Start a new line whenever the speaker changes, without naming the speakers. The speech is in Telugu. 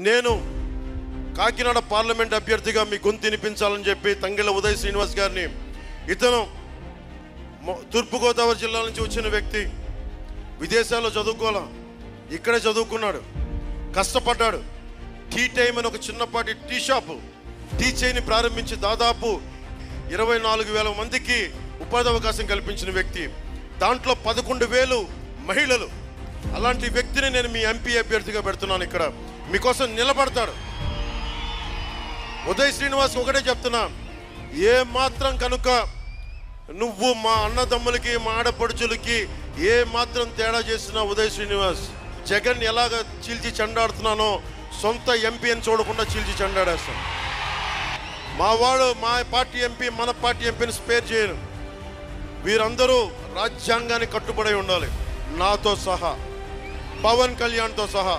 నేను కాకినాడ పార్లమెంట్ అభ్యర్థిగా మీ గొంతు వినిపించాలని చెప్పి తంగెళ్ళ ఉదయ్ శ్రీనివాస్ గారిని, ఇతను తూర్పుగోదావరి జిల్లా నుంచి వచ్చిన వ్యక్తి, విదేశాల్లో చదువుకోవాలా, ఇక్కడే చదువుకున్నాడు, కష్టపడ్డాడు. టీ టైమ్ అని ఒక చిన్నపాటి టీ షాపు, టీ చైని ప్రారంభించి దాదాపు 24,000 మందికి ఉపాధి అవకాశం కల్పించిన వ్యక్తి, దాంట్లో 11,000 మహిళలు. అలాంటి వ్యక్తిని నేను మీ ఎంపీ అభ్యర్థిగా పెడుతున్నాను. ఇక్కడ మీకోసం నిలబడతాడు. ఉదయ్ శ్రీనివాస్ ఒకటే చెప్తున్నా, ఏ మాత్రం కనుక నువ్వు మా అన్నదమ్ములకి మా ఆడపడుచులకి ఏ మాత్రం తేడా చేసినా ఉదయ్ శ్రీనివాస్ జగన్ ఎలాగ చీల్చి చెండాడుతున్నానో సొంత ఎంపీ అని చూడకుండా చీల్చి చెండాడేస్తాను. మా వాడు మా పార్టీ ఎంపీ మన పార్టీ ఎంపీని స్పేర్ చేయను. వీరందరూ రాజ్యాంగానికి కట్టుబడి ఉండాలి, నాతో సహా, పవన్ కళ్యాణ్తో సహా.